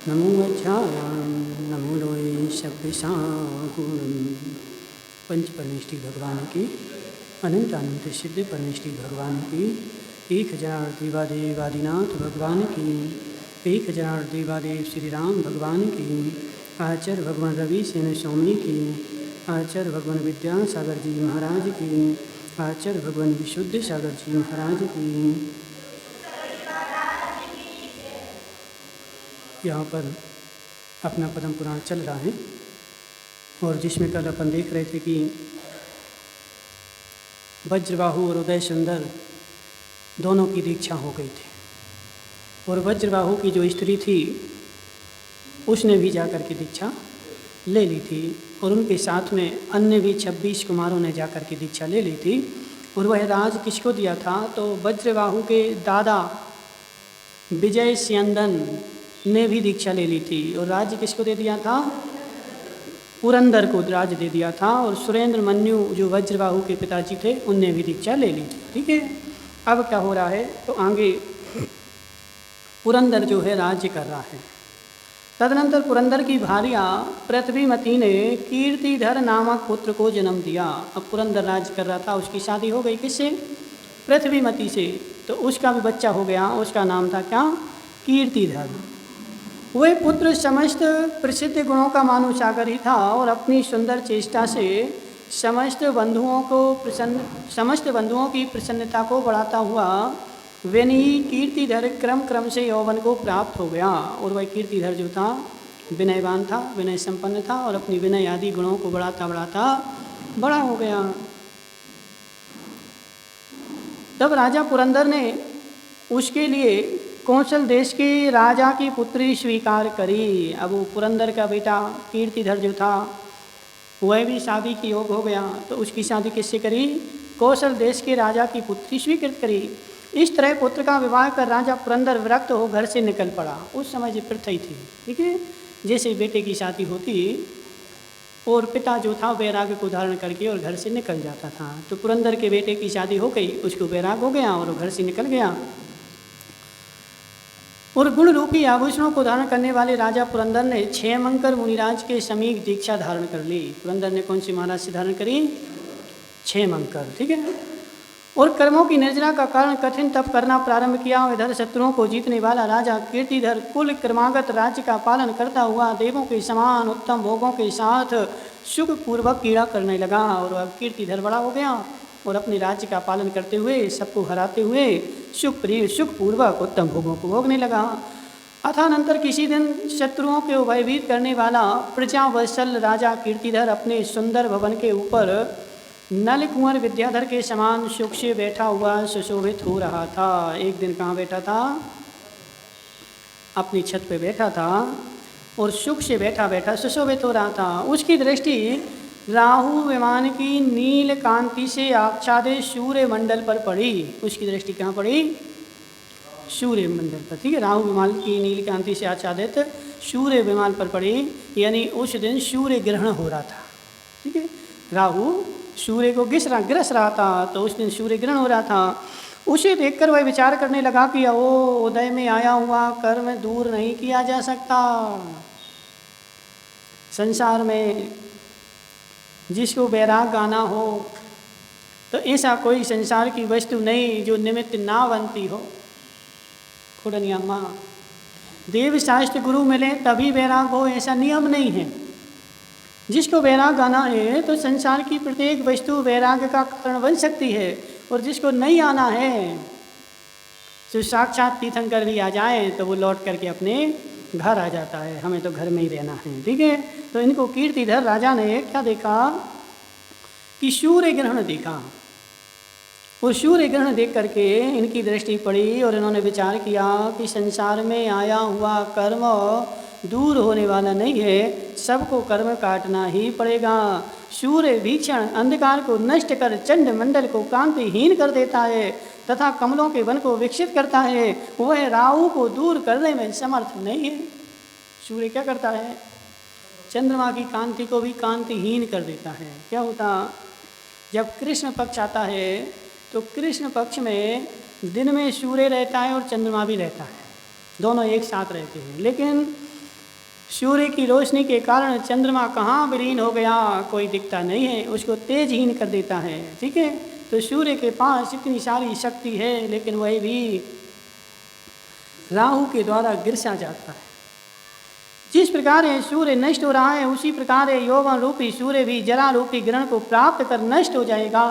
नमो गच्छायां नमो लोये सभ्यसागुणं। पंच परमेष्टि भगवान की अनंत अनंत सिद्ध परमेष्टि भगवान की 1000 देवादेवादिनाथ भगवान की 1000 देवादेव श्री राम भगवान की आचार्य भगवान रवि सेन स्वामी की आचार्य भगवान विद्यासागर जी महाराज की आचार्य भगवान विशुद्ध सागर जी महाराज की। यहाँ पर अपना पद्म पुराण चल रहा है और जिसमें कल अपन देख रहे थे कि वज्रबाहु और उदय सुंदर दोनों की दीक्षा हो गई थी और वज्रबाहु की जो स्त्री थी उसने भी जाकर के दीक्षा ले ली थी और उनके साथ में अन्य भी 26 कुमारों ने जाकर के दीक्षा ले ली थी। और वह राज किसको दिया था तो वज्रबाहु के दादा विजय स्यंदन ने भी दीक्षा ले ली थी और राज्य किसको दे दिया था, पुरंदर को राज्य दे दिया था। और सुरेंद्र मन्यु जो वज्रबाहु के पिताजी थे उनने भी दीक्षा ले ली थी। ठीक है, अब क्या हो रहा है तो आगे पुरंदर जो है राज्य कर रहा है। तदनंतर पुरंदर की भार्या पृथ्वीमती ने कीर्तिधर नामक पुत्र को जन्म दिया। अब पुरंदर राज्य कर रहा था, उसकी शादी हो गई किससे, पृथ्वीमती से, तो उसका भी बच्चा हो गया, उसका नाम था क्या, कीर्तिधर। वह पुत्र समस्त प्रसिद्ध गुणों का मानुसागर ही था और अपनी सुंदर चेष्टा से समस्त बंधुओं की प्रसन्नता को बढ़ाता हुआ विनयी कीर्तिधर क्रम से यौवन को प्राप्त हो गया। और वह कीर्तिधर जो था विनयवान था, विनय संपन्न था और अपनी विनय आदि गुणों को बढ़ाता बढ़ाता बड़ा हो गया। तब राजा पुरंदर ने उसके लिए कौशल देश के राजा की पुत्री स्वीकार करी। अब वो पुरंदर का बेटा कीर्तिधर जो था वह भी शादी की योग हो गया, तो उसकी शादी किससे करी, कौशल देश के राजा की पुत्री स्वीकृत करी। इस तरह पुत्र का विवाह कर राजा पुरंदर विरक्त हो घर से निकल पड़ा। उस समय जो प्रथा ही थी, ठीक है, जैसे बेटे की शादी होती और पिता जो था वैराग्य को धारण करके और घर से निकल जाता था, तो पुरंदर के बेटे की शादी हो गई, उसको वैराग हो गया और वो घर से निकल गया। और गुण रूपी आभूषणों को धारण करने वाले राजा पुरंदर ने क्षेमंकर मुनिराज के समीप दीक्षा धारण कर ली। पुरंदर ने कौन सी महाराज से धारण करी, क्षेमंकर, ठीक है। और कर्मों की निर्जरा का कारण कठिन तप करना प्रारंभ किया। इधर शत्रुओं को जीतने वाला राजा कीर्तिधर कुल क्रमागत राज्य का पालन करता हुआ देवों के समान उत्तम भोगों के साथ सुख पूर्वक क्रीड़ा करने लगा। और अब कीर्तिधर बड़ा हो गया और अपने राज्य का पालन करते हुए सबको हराते हुए सुखपूर्वक उत्तम भोगों को भोगने लगा। अथानंतर किसी दिन शत्रुओं को भयभीत करने वाला प्रजावत्सल राजा कीर्तिधर अपने सुंदर भवन के ऊपर नल कुंवर विद्याधर के समान सुख से बैठा हुआ सुशोभित हो रहा था। एक दिन कहाँ बैठा था, अपनी छत पे बैठा था और सुख से बैठा बैठा सुशोभित हो रहा था। उसकी दृष्टि राहु विमान की नील कांति से आच्छादित सूर्य मंडल पर पड़ी। उसकी दृष्टि कहाँ पड़ी, सूर्य मंडल पर, ठीक है, राहु विमान की नील कांति से आच्छादित सूर्य विमान पर पड़ी। यानी उस दिन सूर्य ग्रहण हो रहा था, ठीक है, राहु सूर्य को ग्रस रहा था, तो उस दिन सूर्य ग्रहण हो रहा था। उसे देखकर वह विचार करने लगा कि ओ उदय में आया हुआ कर्म दूर नहीं किया जा सकता। संसार में जिसको वैराग आना हो तो ऐसा कोई संसार की वस्तु नहीं जो निमित्त ना बनती हो। खुड़निया माँ, देव शास्त्र गुरु मिले तभी वैराग हो, ऐसा नियम नहीं है। जिसको वैराग आना है तो संसार की प्रत्येक वस्तु वैराग का कारण बन सकती है, और जिसको नहीं आना है तो साक्षात तीर्थंकर भी आ जाए तो वो लौट करके अपने घर आ जाता है, हमें तो घर में ही रहना है, ठीक है। तो इनको कीर्तिधर राजा ने क्या देखा कि सूर्य ग्रहण देखा, और सूर्य ग्रहण देख करके इनकी दृष्टि पड़ी और इन्होंने विचार किया कि संसार में आया हुआ कर्म दूर होने वाला नहीं है, सबको कर्म काटना ही पड़ेगा। सूर्य भीषण अंधकार को नष्ट कर चंड मंडल को कांतिहीन कर देता है तथा कमलों के वन को विकसित करता है, वह राहु को दूर करने में समर्थ नहीं है। सूर्य क्या करता है, चंद्रमा की कांति को भी कांतिहीन कर देता है। क्या होता, जब कृष्ण पक्ष आता है तो कृष्ण पक्ष में दिन में सूर्य रहता है और चंद्रमा भी रहता है, दोनों एक साथ रहते हैं। लेकिन सूर्य की रोशनी के कारण चंद्रमा कहाँ विलीन हो गया कोई दिखता नहीं है, उसको तेजहीन कर देता है। ठीक है, तो सूर्य के पास इतनी सारी शक्ति है, लेकिन वह भी राहु के द्वारा गिरसा जाता है। जिस प्रकार ये सूर्य नष्ट हो रहा है, उसी प्रकार यौवन रूपी सूर्य भी जरा रूपी ग्रहण को प्राप्त कर नष्ट हो जाएगा।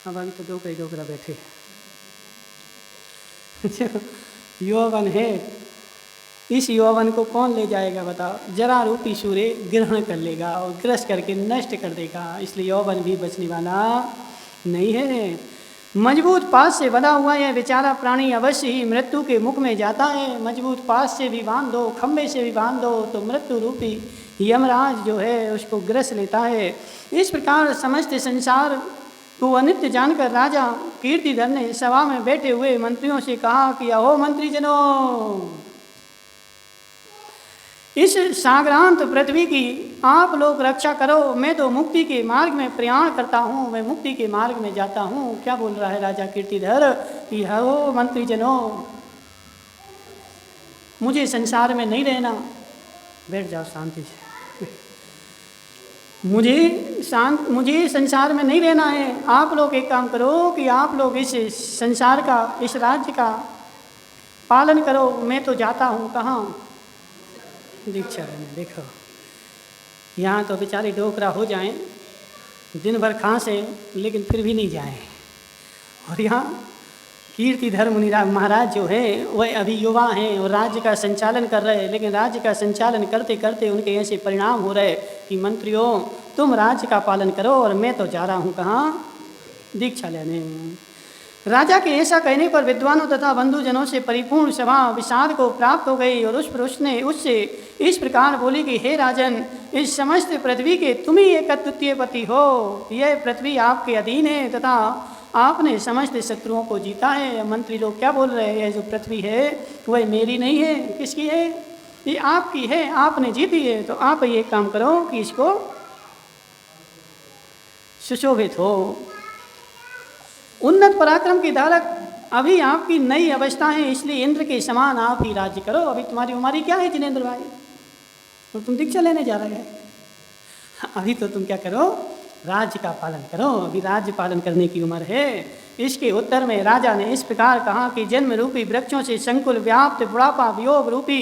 अब अभी तो डोकरा बैठे यौवन है, इस यौवन को कौन ले जाएगा बताओ? जरा रूपी सूर्य ग्रहण कर लेगा और ग्रस्त करके नष्ट कर देगा, इसलिए यौवन भी बचने वाला नहीं है। मजबूत पास से बंधा हुआ यह बेचारा प्राणी अवश्य ही मृत्यु के मुख में जाता है। मजबूत पास से भी बांध दो, खंभे से भी बांध दो, तो मृत्यु रूपी यमराज जो है उसको ग्रस लेता है। इस प्रकार समस्त संसार को अनित्य जानकर राजा कीर्तिधर ने सभा में बैठे हुए मंत्रियों से कहा कि अहो मंत्रीजनों, इस साग्रांत पृथ्वी की आप लोग रक्षा करो, मैं तो मुक्ति के मार्ग में प्रयाण करता हूँ, मैं मुक्ति के मार्ग में जाता हूँ। क्या बोल रहा है राजा कीर्तिधर कि हो मंत्रीजनों, मुझे संसार में नहीं रहना, बैठ जाओ शांति से मुझे संसार में नहीं रहना है। आप लोग एक काम करो कि आप लोग इस संसार का, इस राज्य का पालन करो, मैं तो जाता हूँ कहाँ? दीक्षा लेने। देखो यहाँ तो बेचारे डोकरा हो जाएं, दिन भर खांसे, लेकिन फिर भी नहीं जाएं। और यहाँ कीर्तिधर मुनिराज महाराज जो है वह अभी युवा हैं और राज्य का संचालन कर रहे हैं, लेकिन राज्य का संचालन करते करते उनके ऐसे परिणाम हो रहे कि मंत्रियों तुम राज्य का पालन करो और मैं तो जा रहा हूँ कहाँ? दीक्षा लेने। राजा के ऐसा कहने पर विद्वानों तथा बंधुजनों से परिपूर्ण सभा विषाद को प्राप्त हो गई और उस पुरुष ने उससे इस प्रकार बोली कि हे राजन, इस समस्त पृथ्वी के तुम ही एक अद्वितीय पति हो। यह पृथ्वी आपके अधीन है तथा आपने समस्त शत्रुओं को जीता है। मंत्री लोग क्या बोल रहे हैं? जो पृथ्वी है वह मेरी नहीं है, किसकी है? ये आपकी है, आपने जीती है, तो आप ये काम करो कि इसको सुशोभित हो। उन्नत पराक्रम के धारक अभी आपकी नई अवस्था है, इसलिए इंद्र के समान आप ही राज्य करो। अभी तुम्हारी उम्र क्या है जिनेंद्र भाई? और तुम दीक्षा लेने जा रहे हैं। अभी तो तुम क्या करो? राज्य का पालन करो, अभी राज्य पालन करने की उम्र है। इसके उत्तर में राजा ने इस प्रकार कहा कि जन्म रूपी वृक्षों से संकुल व्याप्त बुढ़ापा वियोग रूपी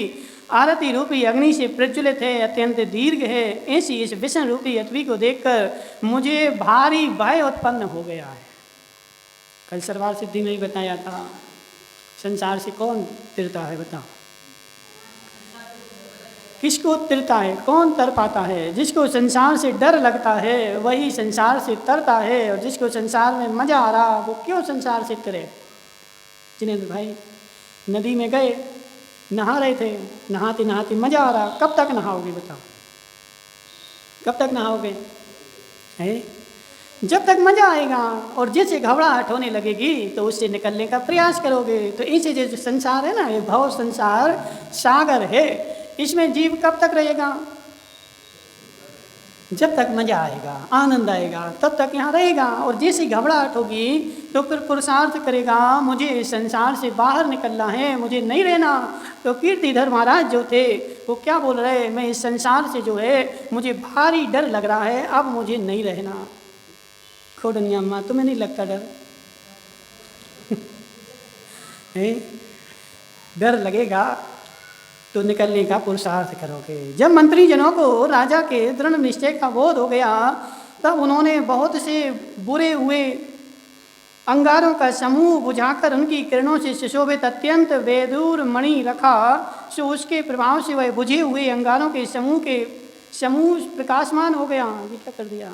आरती रूपी अग्नि से प्रज्वलित है, अत्यंत दीर्घ है। ऐसी इस विषण रूपी अथवी को देखकर मुझे भारी भय उत्पन्न हो गया है। कल सरवार सिद्धि में ही बताया था, संसार से कौन तिरता है बताओ? किसको तिरता है? कौन तर पाता है? जिसको संसार से डर लगता है वही संसार से तरता है, और जिसको संसार में मजा आ रहा वो क्यों संसार से तरे? जिनेंद्र भाई नदी में गए, नहा रहे थे, नहाते नहाते मजा आ रहा, कब तक नहाओगे बताओ? कब तक नहाओगे? है जब तक मजा आएगा, और जैसे घबराहट होने लगेगी तो उससे निकलने का प्रयास करोगे। तो इसे जो संसार है ना, ये भव संसार सागर है, इसमें जीव कब तक रहेगा? जब तक मजा आएगा, आनंद आएगा, तब तक यहाँ रहेगा। और जैसी घबराहट होगी तो फिर पुरुषार्थ करेगा, मुझे इस संसार से बाहर निकलना है, मुझे नहीं रहना। तो कीर्तिधर महाराज जो थे वो क्या बोल रहे? मैं इस संसार से जो है मुझे भारी डर लग रहा है, अब मुझे नहीं रहना। खोडनिया माँ, तुम्हें नहीं लगता डर? डर लगेगा तो निकलने का पुरुषार्थ करोगे। जब मंत्रीजनों को राजा के दृढ़ निश्चय का बोध हो गया तब उन्होंने बहुत से बुरे हुए अंगारों का समूह बुझाकर उनकी किरणों से सुशोभित अत्यंत वेदूर मणि रखा, सो उसके प्रभाव से वह बुझे हुए अंगारों के समूह प्रकाशमान हो गया। ये क्या कर दिया?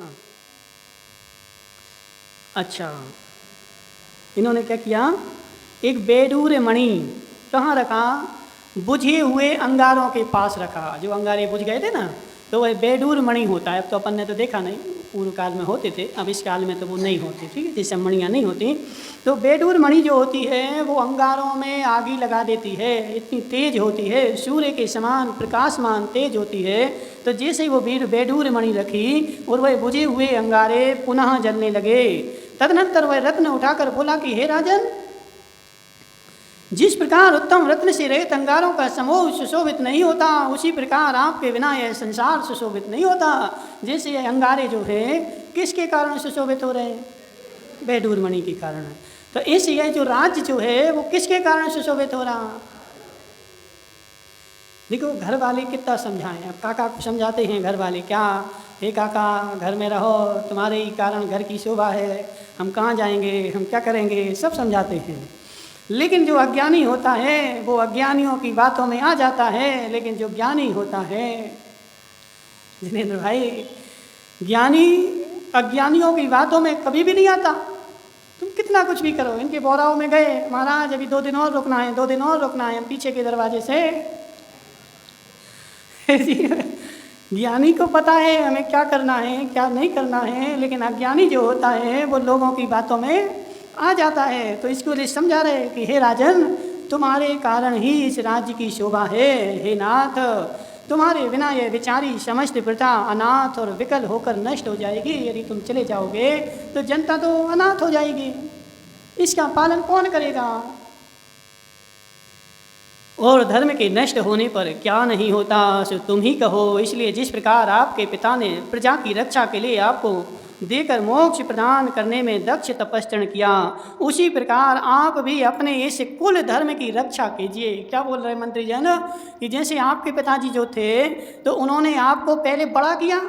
अच्छा, इन्होंने क्या किया? एक बेडूर मणि कहाँ रखा? बुझे हुए अंगारों के पास रखा। जो अंगारे बुझ गए थे ना, तो वह बेडूर मणि होता है। अब तो अपन ने तो देखा नहीं, पूर्व काल में होते थे, अब इस काल में तो वो नहीं होते। ठीक है, जैसे मणियाँ नहीं होती। तो बेडूर मणि जो होती है वो अंगारों में आगी लगा देती है, इतनी तेज होती है, सूर्य के समान प्रकाशमान तेज होती है। तो जैसे ही वो बेडूर मणि रखी और वह बुझे हुए अंगारे पुनः जलने लगे। तदनंतर वह रत्न उठाकर बोला कि हे राजन, जिस प्रकार उत्तम रत्न से रहित अंगारों का समूह सुशोभित नहीं होता, उसी प्रकार आपके बिना यह संसार सुशोभित नहीं होता। जैसे ये अंगारे जो है किसके कारण सुशोभित हो रहे हैं? बैडूर मणि के कारण। तो इस ये जो राज्य जो है वो किसके कारण सुशोभित हो रहा? देखो घर वाले कितना समझाएं, अब काका को समझाते हैं घर वाले, क्या हे काका घर में रहो, तुम्हारे ही कारण घर की शोभा है, हम कहाँ जाएंगे, हम क्या करेंगे, सब समझाते हैं। लेकिन जो अज्ञानी होता है वो अज्ञानियों की बातों में आ जाता है, लेकिन जो ज्ञानी होता है, जिनेंद्र भाई, ज्ञानी अज्ञानियों की बातों में कभी भी नहीं आता। तुम कितना कुछ भी करो, इनके बोराओं में गए, महाराज अभी 2 दिन और रुकना है, 2 दिन और रुकना है, हम पीछे के दरवाजे से ज्ञानी को पता है हमें क्या करना है क्या नहीं करना है, लेकिन अज्ञानी जो होता है वो लोगों की बातों में आ जाता है। तो इसको लिए समझा रहे कि हे राजन, तुम्हारे कारण ही इस राज्य की शोभा है। हे नाथ, तुम्हारे बिना ये विचारी समस्त प्रथा अनाथ और विकल होकर नष्ट हो जाएगी। यदि तुम चले जाओगे तो जनता तो अनाथ हो जाएगी, इसका पालन कौन करेगा? और धर्म के नष्ट होने पर क्या नहीं होता सो तुम ही कहो। इसलिए जिस प्रकार आपके पिता ने प्रजा की रक्षा के लिए आपको देकर मोक्ष प्रदान करने में दक्ष तपस्या किया, उसी प्रकार आप भी अपने इस कुल धर्म की रक्षा कीजिए। क्या बोल रहे मंत्री जन कि जैसे आपके पिताजी जो थे तो उन्होंने आपको पहले बड़ा किया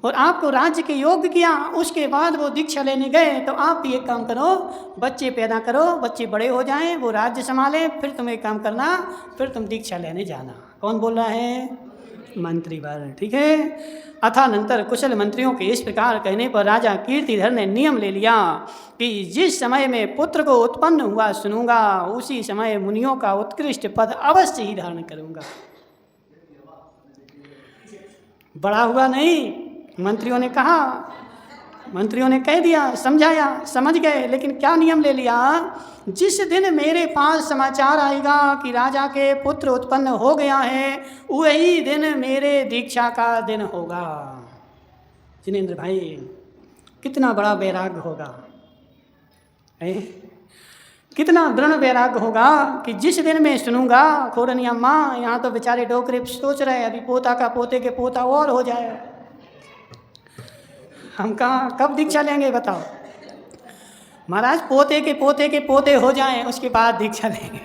और आपको राज्य के योग्य किया, उसके बाद वो दीक्षा लेने गए, तो आप भी एक काम करो, बच्चे पैदा करो, बच्चे बड़े हो जाएं, वो राज्य संभालें, फिर तुम एक काम करना, फिर तुम दीक्षा लेने जाना। कौन बोल रहा है? मंत्री वर, ठीक है। अथानंतर कुशल मंत्रियों के इस प्रकार कहने पर राजा कीर्तिधर ने नियम ले लिया कि जिस समय में पुत्र को उत्पन्न हुआ सुनूंगा, उसी समय मुनियों का उत्कृष्ट पद अवश्य ही धारण करूंगा। बड़ा हुआ नहीं, मंत्रियों ने कहा, मंत्रियों ने कह दिया, समझाया, समझ गए, लेकिन क्या नियम ले लिया? जिस दिन मेरे पास समाचार आएगा कि राजा के पुत्र उत्पन्न हो गया है, वही दिन मेरे दीक्षा का दिन होगा। जिनेंद्र भाई, कितना बड़ा वैराग्य होगा, कितना दृढ़ वैराग्य होगा कि जिस दिन मैं सुनूंगा। खोरनिया माँ, यहाँ तो बेचारे डोकरे सोच रहे अभी पोता का पोते के पोता और हो जाए, हम कहाँ कब दीक्षा लेंगे बताओ? महाराज पोते के पोते हो जाएं, उसके बाद दीक्षा लेंगे।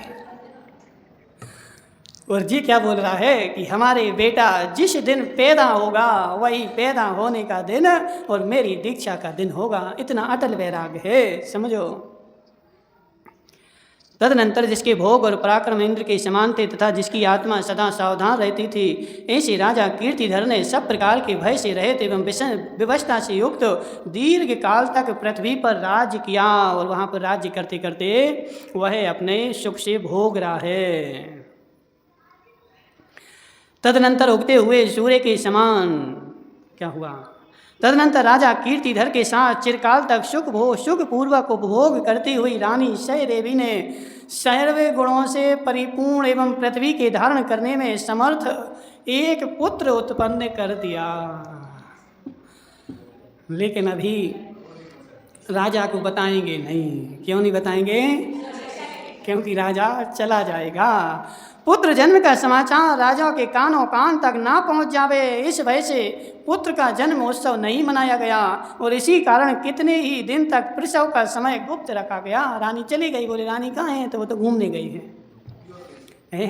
और जी क्या बोल रहा है कि हमारे बेटा जिस दिन पैदा होगा वही पैदा होने का दिन और मेरी दीक्षा का दिन होगा। इतना अटल वैराग्य है, समझो। तदनंतर जिसके भोग और पराक्रम इंद्र के समान थे तथा जिसकी आत्मा सदा सावधान रहती थी, ऐसे राजा कीर्तिधर ने सब प्रकार के भय से रहित एवं विवशता से युक्त दीर्घ काल तक पृथ्वी पर राज्य किया। और वहाँ पर राज्य करते करते वह अपने सुख से भोग रहा है। तदनंतर उगते हुए सूर्य के समान क्या हुआ? तदनंतर राजा कीर्तिधर के साथ चिरकाल तक सुख पूर्वक उपभोग करती हुई रानी सह्यदेवी ने सर्व गुणों से परिपूर्ण एवं पृथ्वी के धारण करने में समर्थ एक पुत्र उत्पन्न कर दिया। लेकिन अभी राजा को बताएंगे नहीं। क्यों नहीं बताएंगे? क्योंकि राजा चला जाएगा। पुत्र जन्म का समाचार राजा के कानों कान तक ना पहुंच जावे, इस वजह से पुत्र का जन्म उत्सव नहीं मनाया गया और इसी कारण कितने ही दिन तक प्रसव का समय गुप्त रखा गया। रानी चली गई, बोले रानी कहाँ है? तो वो तो घूमने गई है।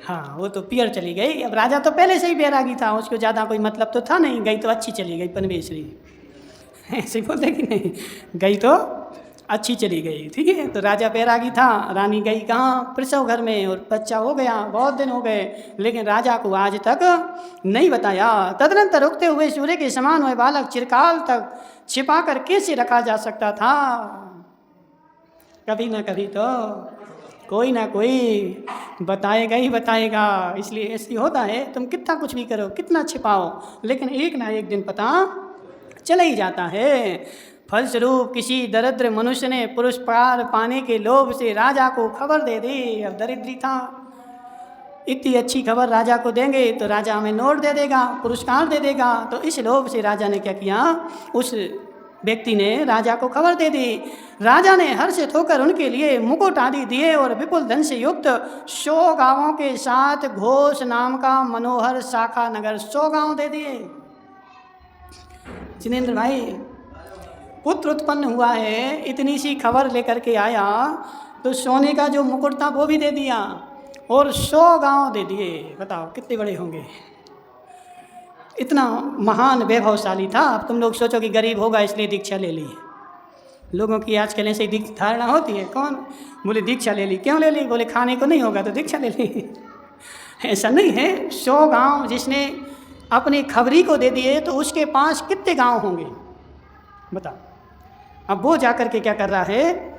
हाँ, वो तो पियर चली गई। अब राजा तो पहले से ही बैरागी था, उसको ज़्यादा कोई मतलब तो था नहीं। गई तो अच्छी चली गई, पनवेश्वरी ऐसे बोलते कि नहीं, गई तो अच्छी चली गई, ठीक है। तो राजा बैरागी था, रानी गई कहाँ? प्रसव घर में, और बच्चा हो गया, बहुत दिन हो गए, लेकिन राजा को आज तक नहीं बताया। तदनंतर उगते हुए सूर्य के समान वह बालक चिरकाल तक छिपा कर कैसे रखा जा सकता था? कभी ना कभी तो कोई ना कोई बताएगा ही बताएगा। इसलिए ऐसी होता है, तुम कितना कुछ भी करो, कितना छिपाओ, लेकिन एक ना एक दिन पता चला ही जाता है। फलस्वरूप किसी दरिद्र मनुष्य ने पुरस्कार पाने के लोभ से राजा को खबर दे दी। अब दरिद्री था, इतनी अच्छी खबर राजा को देंगे तो राजा हमें नोट दे देगा, पुरस्कार दे देगा। तो इस लोभ से राजा ने क्या किया, उस व्यक्ति ने राजा को खबर दे दी। राजा ने हर्षित होकर उनके लिए मुकुट आदि दिए और विपुल धन से युक्त 100 गांवों के साथ घोष नाम का मनोहर शाखा नगर 100 गांव दे दिए। जिनेंद्र भाई, पुत्र उत्पन्न हुआ है, इतनी सी खबर लेकर के आया तो सोने का जो मुकुट था वो भी दे दिया और 100 गांव दे दिए। बताओ कितने बड़े होंगे। इतना महान वैभवशाली था। अब तुम लोग सोचो कि गरीब होगा इसलिए दीक्षा ले ली। लोगों की आजकल ऐसे ही धारणा होती है। कौन बोले दीक्षा ले ली, क्यों ले ली? बोले खाने को नहीं होगा तो दीक्षा ले ली। ऐसा नहीं है। 100 गांव जिसने अपनी खबरी को दे दिए तो उसके पास कितने गांव होंगे बताओ। अब वो जाकर के क्या कर रहा है,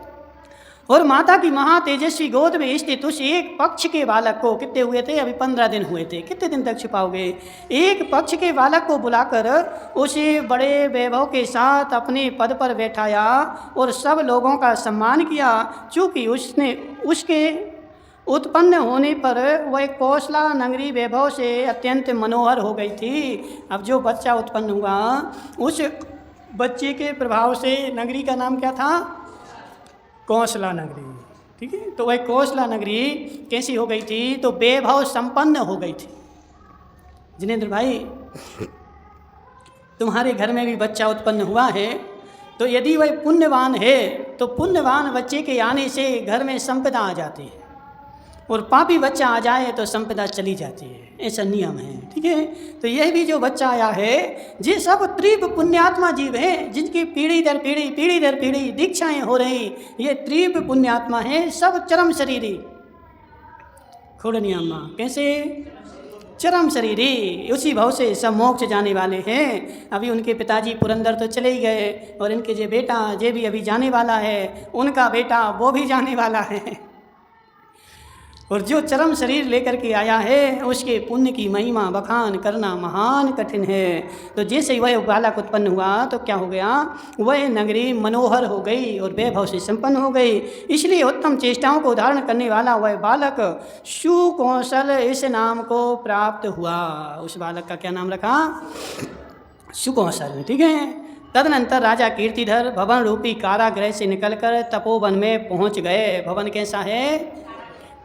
और माता की महा तेजस्वी गोद में स्थित उस एक पक्ष के बालक को, कितने हुए थे? अभी 15 दिन हुए थे। कितने दिन तक छिपाओगे? एक पक्ष के बालक को बुलाकर उसे बड़े वैभव के साथ अपने पद पर बैठाया और सब लोगों का सम्मान किया। चूँकि उसके उत्पन्न होने पर वह कौशला नगरी वैभव से अत्यंत मनोहर हो गई थी। अब जो बच्चा उत्पन्न हुआ उस बच्चे के प्रभाव से नगरी का नाम क्या था? कौशला नगरी। ठीक है, तो वह कौशला नगरी कैसी हो गई थी? तो वैभव संपन्न हो गई थी। जिनेंद्र भाई, तुम्हारे घर में भी बच्चा उत्पन्न हुआ है तो यदि वह पुण्यवान है तो पुण्यवान बच्चे के आने से घर में संपदा आ जाती है, और पापी बच्चा आ जाए तो संपदा चली जाती है। ऐसा नियम है। ठीक है, तो यह भी जो बच्चा आया है ये सब तीव्र पुण्यात्मा जीव हैं, जिनकी पीढ़ी दर पीढ़ी दीक्षाएं हो रही। ये तीव्र पुण्यात्मा हैं, सब चरम शरीरी। खोड़नी अम्मा कैसे? चरम शरीरी, उसी भाव से सब मोक्ष जाने वाले हैं। अभी उनके पिताजी पुरंदर तो चले ही गए, और इनके जो बेटा जे भी अभी जाने वाला है, उनका बेटा वो भी जाने वाला है। और जो चरम शरीर लेकर के आया है उसके पुण्य की महिमा बखान करना महान कठिन है। तो जैसे ही वह बालक उत्पन्न हुआ तो क्या हो गया? वह नगरी मनोहर हो गई और वैभव से संपन्न हो गई। इसलिए उत्तम चेष्टाओं को धारण करने वाला वह बालक सुकौशल इस नाम को प्राप्त हुआ। उस बालक का क्या नाम रखा? सुकौशल। ठीक है। तदनंतर राजा कीर्तिधर भवन रूपी कारागृह से निकलकर तपोवन में पहुंच गए। भवन कैसा है?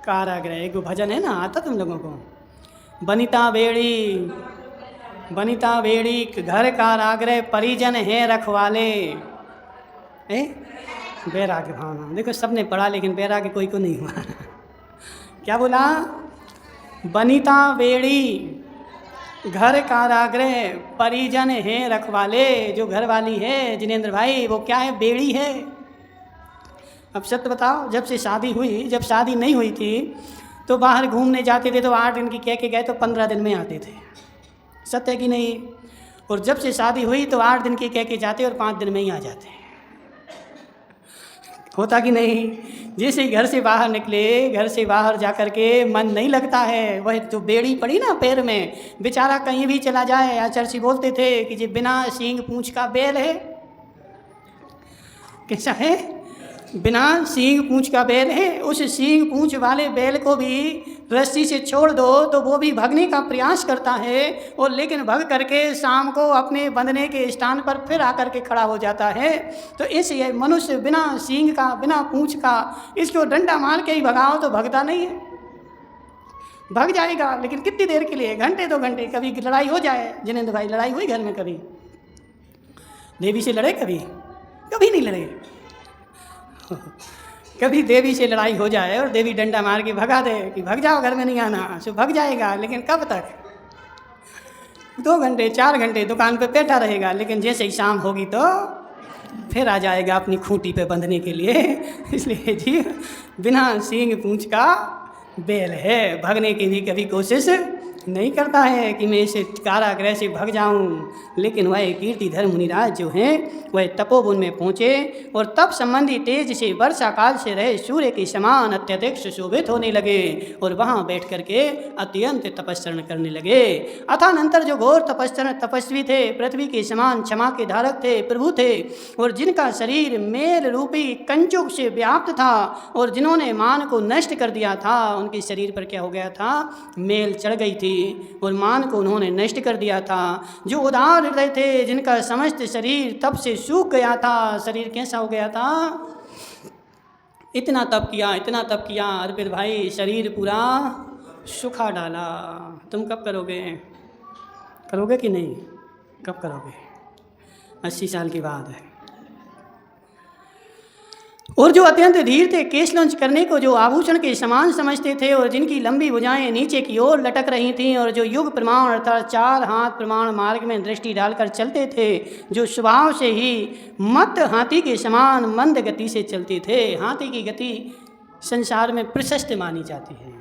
कारागृह। एक भजन है ना, आता तुम लोगों को? बनिता बेड़ी घर कारागृह परिजन है रखवाले। बैराग्य भावना। देखो सबने पढ़ा लेकिन बैराग्य कोई को नहीं हुआ। क्या बोला? बनिता बेड़ी घर कारागृह परिजन है रखवाले। जो घर वाली है जिनेंद्र भाई वो क्या है? बेड़ी है। अब सत्य बताओ, जब से शादी हुई, जब शादी नहीं हुई थी तो बाहर घूमने जाते थे तो 8 दिन की कह के गए तो 15 दिन में आते थे। सत्य है कि नहीं? और जब से शादी हुई तो 8 दिन की कह के जाते और 5 दिन में ही आ जाते। होता कि नहीं? जैसे ही घर से बाहर निकले, घर से बाहर जा कर के मन नहीं लगता है। वह जो बेड़ी पड़ी ना पैर में, बेचारा कहीं भी चला जाए। आचार्य बोलते थे कि ये बिना सींग पूंछ का बैल है। कैसा है? बिना सींग पूंछ का बैल है। उस सींग पूंछ वाले बैल को भी रस्सी से छोड़ दो तो वो भी भागने का प्रयास करता है, और लेकिन भाग करके शाम को अपने बंधने के स्थान पर फिर आकर के खड़ा हो जाता है। तो इसलिए मनुष्य बिना सींग का, बिना पूंछ का, इसको डंडा मार के ही भगाओ तो भगता नहीं है। भाग जाएगा लेकिन कितनी देर के लिए? घंटे 2 घंटे। कभी लड़ाई हो जाए, जिनेंद्र भाई लड़ाई हुई घर में? कभी देवी से लड़े? कभी नहीं लड़े। कभी देवी से लड़ाई हो जाए और देवी डंडा मार के भगा दे कि भाग जाओ, घर में नहीं आना, सो भाग जाएगा। लेकिन कब तक? 2 घंटे 4 घंटे दुकान पे बैठा रहेगा, लेकिन जैसे ही शाम होगी तो फिर आ जाएगा अपनी खूंटी पे बंधने के लिए। इसलिए जी बिना सींग पूंछ का बैल है, भागने की भी कभी कोशिश नहीं करता है कि मैं इसे कारागृह से भाग जाऊं। लेकिन वह कीर्तिधर मुनिराज जो हैं वह तपोवन में पहुँचे और तप संबंधी तेज से वर्षा काल से रहे सूर्य के समान अत्यधिक सुशोभित होने लगे और वहाँ बैठ करके अत्यंत तपस्या करने लगे। अथानंतर जो घोर तपस्वी थे, पृथ्वी के समान क्षमा के धारक थे, प्रभु थे, और जिनका शरीर मेल रूपी कंचुक से व्याप्त था और जिन्होंने मान को नष्ट कर दिया था, उनके शरीर पर क्या हो गया था? मेल चढ़ गई थी। और मान को उन्होंने नष्ट कर दिया था। जो उदार हृदय थे, जिनका समस्त शरीर तप से सूख गया था। शरीर कैसा हो गया था? इतना तप किया और फिर भाई शरीर पूरा सुखा डाला। तुम कब करोगे कि नहीं? कब करोगे? 80 साल के बाद है। और जो अत्यंत धीर थे, केशलंच करने को जो आभूषण के समान समझते थे और जिनकी लंबी भुजाएं नीचे की ओर लटक रही थीं और जो युग प्रमाण अर्थात 4 हाथ प्रमाण मार्ग में दृष्टि डालकर चलते थे, जो स्वभाव से ही मत हाथी के समान मंद गति से चलते थे। हाथी की गति संसार में प्रशस्त मानी जाती है।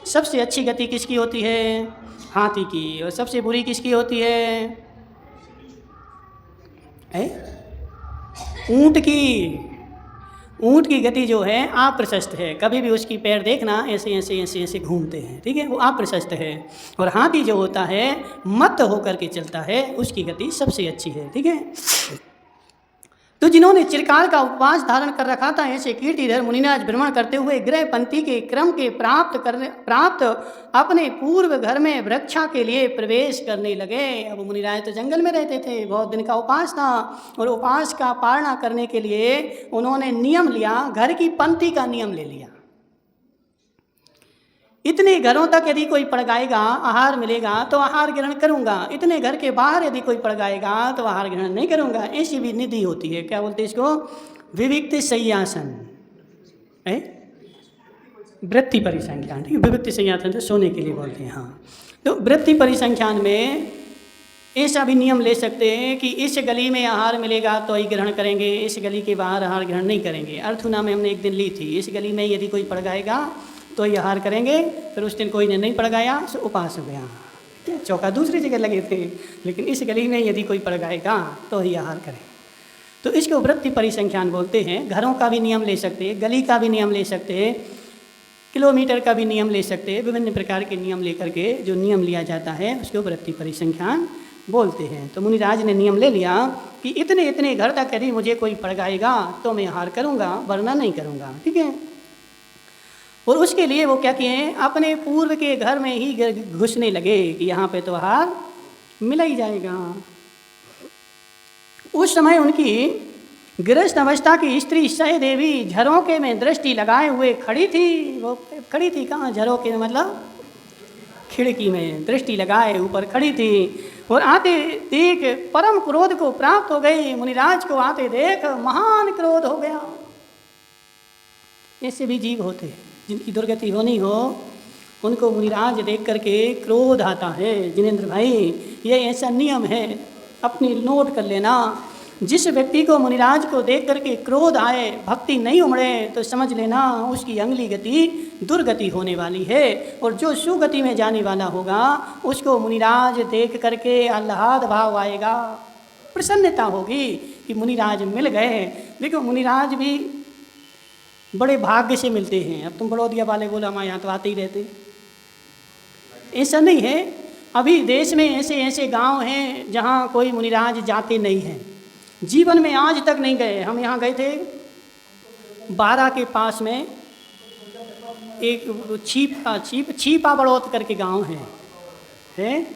सबसे अच्छी गति किसकी होती है? हाथी की। और सबसे बुरी किसकी होती है? ऊंट की गति जो है अप्रशस्त है। कभी भी उसकी पैर देखना ऐसे घूमते हैं, ठीक है, वो अप्रशस्त है। और हाथी जो होता है मत होकर के चलता है, उसकी गति सबसे अच्छी है, ठीक है। तो जिन्होंने चिरकाल का उपवास धारण कर रखा था, ऐसे कीर्तिधर मुनिराज भ्रमण करते हुए गृह पंथी के क्रम के प्राप्त अपने पूर्व घर में वृक्षा के लिए प्रवेश करने लगे। अब मुनिराज तो जंगल में रहते थे, बहुत दिन का उपवास था और उपवास का पालना करने के लिए उन्होंने नियम लिया, घर की पंथी का नियम ले लिया। इतने घरों तक यदि कोई पड़ जाएगा आहार मिलेगा तो आहार ग्रहण करूंगा, इतने घर के बाहर यदि कोई पड़ जाएगा तो आहार ग्रहण नहीं करूंगा। ऐसी भी निधि होती है, क्या बोलते हैं इसको? विविक्त शय्यासन, वृत्ति परिसंख्यान, ठीक है। विविक्त शय्यासन तो सोने के लिए बोलते हैं, हाँ। तो वृत्ति परिसंख्यान में ऐसा भी नियम ले सकते हैं कि इस गली में आहार मिलेगा तो ही ग्रहण करेंगे, इस गली के बाहर आहार ग्रहण नहीं करेंगे। अर्थुना में हमने एक दिन ली थी, इस गली में यदि कोई पड़ जाएगा तो ये आहार करेंगे, फिर उस दिन कोई ने नहीं पड़ गया तो उपास हो गया। चौका दूसरी जगह लगे थे, लेकिन इस गली में यदि कोई पड़ जाएगा तो ही आहार करें। तो इसको वृत्ति परिसंख्यान बोलते हैं। घरों का भी नियम ले सकते हैं, गली का भी नियम ले सकते हैं, किलोमीटर का भी नियम ले सकते हैं। विभिन्न प्रकार के नियम लेकर के जो नियम लिया जाता है उसको वृत्ति परिसंख्यान बोलते हैं। तो मुनिराज ने नियम ले लिया कि इतने इतने घर तक यदि मुझे कोई पड़ जाएगा तो मैं आहार करूँगा, वरना नहीं करूँगा, ठीक है। और उसके लिए वो क्या किए, अपने पूर्व के घर में ही घुसने लगे कि यहाँ पे तो आहार मिला ही जाएगा। उस समय उनकी गृहस्थ अवस्था की स्त्री सह देवी झरोके में दृष्टि लगाए हुए खड़ी थी। वो खड़ी थी कहाँ? झरोके में, मतलब खिड़की में दृष्टि लगाए ऊपर खड़ी थी। और आते देख परम क्रोध को प्राप्त हो गई। मुनिराज को आते देख महान क्रोध हो गया। ऐसे भी जीव होते हैं जिनकी दुर्गति होनी हो, उनको मुनिराज देख करके क्रोध आता है। जिनेंद्र भाई, ये ऐसा नियम है, अपनी नोट कर लेना। जिस व्यक्ति को मुनिराज को देख करके क्रोध आए, भक्ति नहीं उमड़े, तो समझ लेना उसकी अगली गति दुर्गति होने वाली है। और जो सुगति में जाने वाला होगा उसको मुनिराज देख करके आह्लाद भाव आएगा, प्रसन्नता होगी कि मुनिराज मिल गए। देखो, मुनिराज भी बड़े भाग्य से मिलते हैं। अब तुम बड़ौदिया वाले बोला हमारे यहाँ तो आते ही रहते, ऐसा नहीं है। अभी देश में ऐसे ऐसे गांव हैं जहाँ कोई मुनिराज जाते नहीं हैं, जीवन में आज तक नहीं गए। हम यहाँ गए थे, 12 के पास में एक छीपा बड़ौत करके गांव है।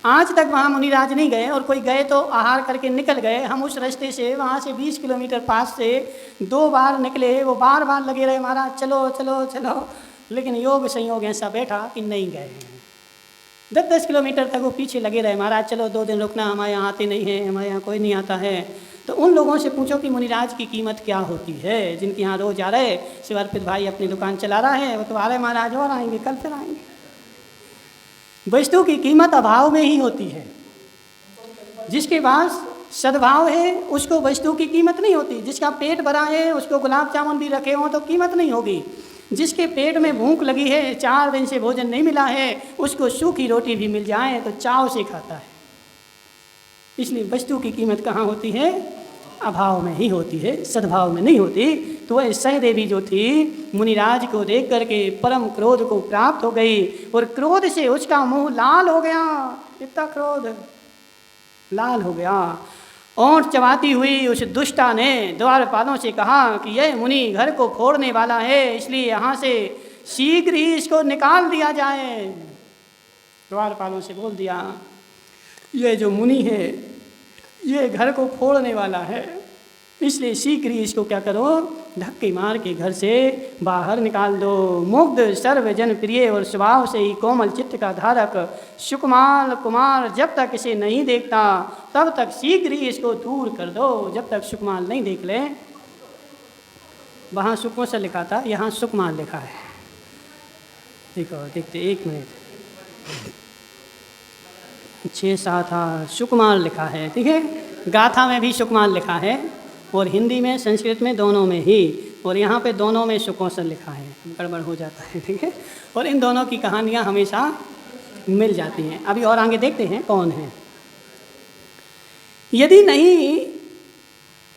आज तक वहाँ मुनिराज नहीं गए, और कोई गए तो आहार करके निकल गए। हम उस रास्ते से वहाँ से 20 किलोमीटर पास से 2 बार निकले, वो बार बार लगे रहे महाराज चलो चलो चलो, लेकिन योग संयोग ऐसा बैठा कि नहीं गए। 10-10 किलोमीटर तक वो पीछे लगे रहे, महाराज चलो 2 दिन रुकना, हमारे यहाँ आते नहीं हैं, हमारे यहाँ कोई नहीं आता है। तो उन लोगों से पूछो कि मुनिराज की कीमत क्या होती है, जिनके यहाँ रोज आ रहे। शिवार्पित भाई अपनी दुकान चला रहा है, वो तो आ रहे महाराज और आएंगे, कल फिर आएंगे। वस्तु की कीमत अभाव में ही होती है। जिसके पास सद्भाव है उसको वस्तु की कीमत नहीं होती। जिसका पेट भरा है उसको गुलाब जामुन भी रखे हों तो कीमत नहीं होगी। जिसके पेट में भूख लगी है, 4 दिन से भोजन नहीं मिला है, उसको सूखी रोटी भी मिल जाए तो चाव से खाता है। इसलिए वस्तु की कीमत कहाँ होती है? अभाव में ही होती है, सद्भाव में नहीं होती। तो वह सहदेवी जो थी मुनिराज को देख करके परम क्रोध को प्राप्त हो गई, और क्रोध से उसका मुंह लाल हो गया। इतना क्रोध लाल हो गया। ओंठ चबाती हुई उस दुष्टा ने द्वारपालों से कहा कि यह मुनि घर को फोड़ने वाला है, इसलिए यहाँ से शीघ्र ही इसको निकाल दिया जाए। द्वारपालों से बोल दिया, ये जो मुनि है ये घर को फोड़ने वाला है, इसलिए शीघ्र ही इसको क्या करो, धक्के मार के घर से बाहर निकाल दो। मुग्ध सर्वजन प्रिय और स्वभाव से ही कोमल चित्त का धारक सुकुमार कुमार जब तक इसे नहीं देखता तब तक शीघ्र ही इसको दूर कर दो। जब तक सुकुमार नहीं देख ले, वहाँ सुकुमार लिखा था, यहाँ सुकुमार लिखा है, देखो देखते 1 मिनट, 6-7 सुकुमार लिखा है, ठीक है। गाथा में भी सुकुमार लिखा है और हिंदी में संस्कृत में दोनों में ही, और यहाँ पे दोनों में सुकौशल लिखा है, गड़बड़ हो जाता है, ठीक है। और इन दोनों की कहानियाँ हमेशा मिल जाती हैं। अभी और आगे देखते हैं कौन है।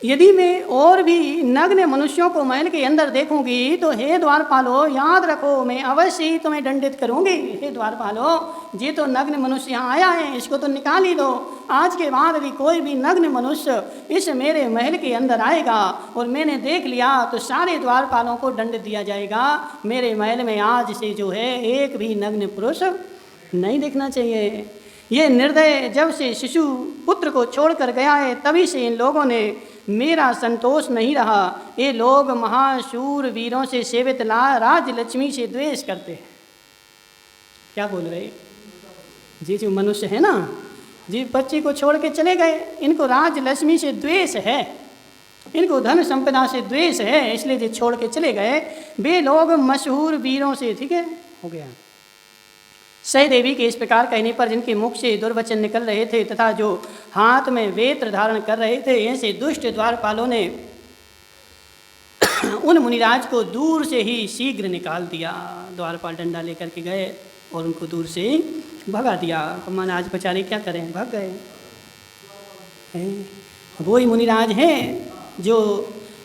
यदि मैं और भी नग्न मनुष्यों को महल के अंदर देखूंगी तो हे द्वारपालो याद रखो मैं अवश्य ही तुम्हें दंडित करूंगी। हे द्वारपालो, ये तो नग्न मनुष्य यहाँ आया है, इसको तो निकाल ही दो। आज के बाद भी कोई भी नग्न मनुष्य इस मेरे महल के अंदर आएगा और मैंने देख लिया तो सारे द्वारपालों को दंड दिया जाएगा। मेरे महल में आज से जो है एक भी नग्न पुरुष नहीं देखना चाहिए। ये निर्दय जब से शिशु पुत्र को छोड़कर गया है तभी से इन लोगों ने मेरा संतोष नहीं रहा। ये लोग महाशूर वीरों से सेवित राज लक्ष्मी से द्वेष करते हैं। क्या बोल रहे जी, जो मनुष्य है ना, जी बच्चे को छोड़ के चले गए, इनको राज लक्ष्मी से द्वेष है, इनको धन संपदा से द्वेष है, इसलिए जो छोड़ के चले गए वे लोग मशहूर वीरों से, ठीक है, हो गया। सही देवी के इस प्रकार कहने पर जिनके मुख से दुर्वचन निकल रहे थे तथा जो हाथ में वेत्र धारण कर रहे थे, ऐसे दुष्ट द्वारपालों ने उन मुनिराज को दूर से ही शीघ्र निकाल दिया। द्वारपाल डंडा लेकर के गए और उनको दूर से भगा दिया। महाराज बेचारे क्या करें, भाग गए। वही मुनिराज हैं जो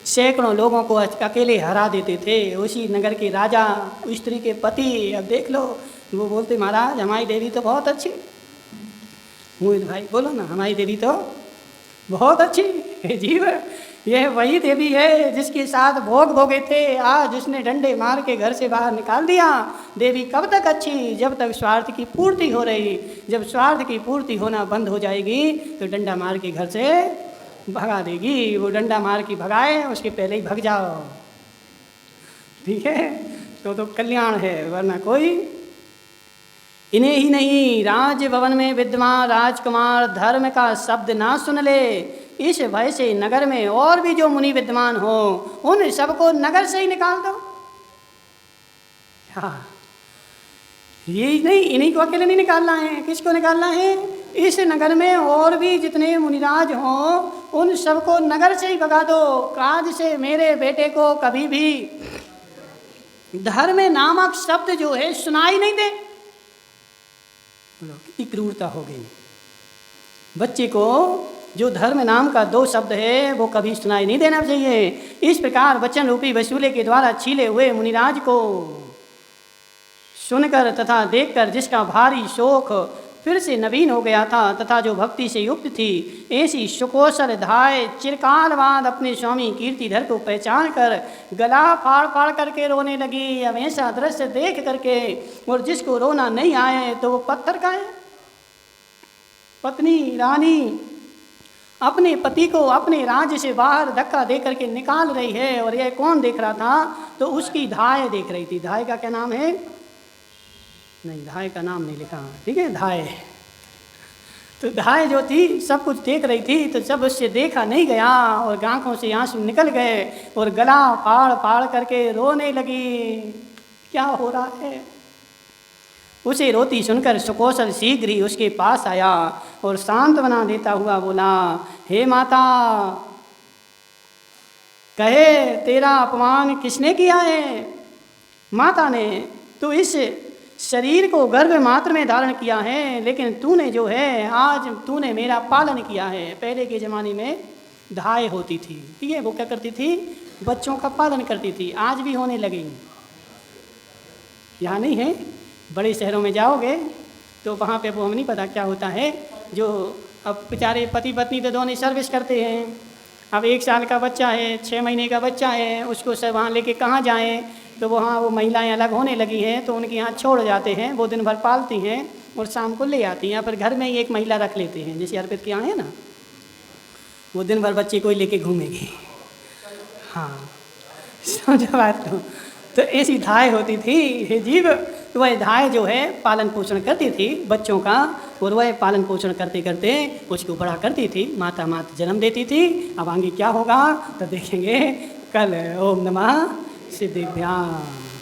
सैकड़ों लोगों को अकेले हरा देते थे, उसी नगर के राजा, स्त्री के पति। अब देख लो, वो बोलते महाराज हमारी देवी तो बहुत अच्छी। मोहित भाई बोलो ना, हमारी देवी तो बहुत अच्छी जीव, यह वही देवी है जिसके साथ भोग भोगे थे, आज उसने डंडे मार के घर से बाहर निकाल दिया। देवी कब तक अच्छी, जब तक स्वार्थ की पूर्ति हो रही। जब स्वार्थ की पूर्ति होना बंद हो जाएगी तो डंडा मार के घर से भगा देगी। वो डंडा मार के भगाए, उसके पहले ही भग जाओ, ठीक है, तो कल्याण है, वरना कोई। इन्हें ही नहीं, राजभवन में विद्यमान राजकुमार धर्म का शब्द ना सुन ले, इस भय से नगर में और भी जो मुनि विद्यमान हो उन सबको नगर से ही निकाल दो। हाँ, ये नहीं, इन्हीं को अकेले नहीं निकालना है, किसको निकालना है, इस नगर में और भी जितने मुनिराज हों उन सबको नगर से ही भगा दो। काज से मेरे बेटे को कभी भी धर्म नामक शब्द जो है सुनाई नहीं दे। कितनी क्रूरता हो गई। बच्चे को जो धर्म नाम का 2 शब्द है वो कभी सुनाई नहीं देना चाहिए। इस प्रकार वचन रूपी वसूले के द्वारा छीले हुए मुनिराज को सुनकर तथा देखकर जिसका भारी शोक फिर से नवीन हो गया था तथा जो भक्ति से युक्त थी, ऐसी सुकोशल धाय चिरकाल बाद अपने स्वामी कीर्तिधर को पहचान कर गला फाड़ फाड़ करके रोने लगी। अब ऐसा दृश्य देख करके, और जिसको रोना नहीं आए तो वो पत्थर का है। पत्नी रानी अपने पति को अपने राज्य से बाहर धक्का दे करके निकाल रही है, और यह कौन देख रहा था, तो उसकी धाय देख रही थी। धाय का क्या नाम है, नहीं धाय का नाम नहीं लिखा, ठीक है, धाय। तो धाय जो थी सब कुछ देख रही थी, तो जब उससे देखा नहीं गया और आँखों से आंसू निकल गए और गला फाड़ फाड़ करके रोने लगी। क्या हो रहा है। उसे रोती सुनकर सुकौशल शीघ्र ही उसके पास आया और सांत्वना देता हुआ बोला, हे माता, कहे तेरा अपमान किसने किया है। माता ने, तो इस शरीर को गर्भ मात्र में धारण किया है, लेकिन तूने जो है आज तूने मेरा पालन किया है। पहले के ज़माने में धाय होती थी, ठीक है, वो क्या करती थी, बच्चों का पालन करती थी। आज भी होने लगी, यहाँ नहीं है, बड़े शहरों में जाओगे तो वहाँ पे वो हमें नहीं पता क्या होता है। जो अब बेचारे पति पत्नी तो दोनों सर्विस करते हैं, अब 1 साल का बच्चा है, 6 महीने का बच्चा है, उसको सब वहाँ लेके कहाँ जाएं, तो वहाँ वो महिलाएं अलग होने लगी हैं तो उनके यहाँ छोड़ जाते हैं, वो दिन भर पालती हैं, और शाम को ले आती हैं, या फिर घर में ही एक महिला रख लेते हैं, जैसे अर्पित के यहाँ है ना, वो दिन भर बच्चे को ही लेके घूमेगी। हाँ, समझो बात को। तो ऐसी धाय होती थी हे जीव, तो वह धाय जो है पालन पोषण करती थी बच्चों का, और वह पालन पोषण करते करते उसको बड़ा करती थी, माता माता जन्म देती थी। अब आगे क्या होगा तो देखेंगे कल। ओम नमः सिद्धिभ्याम।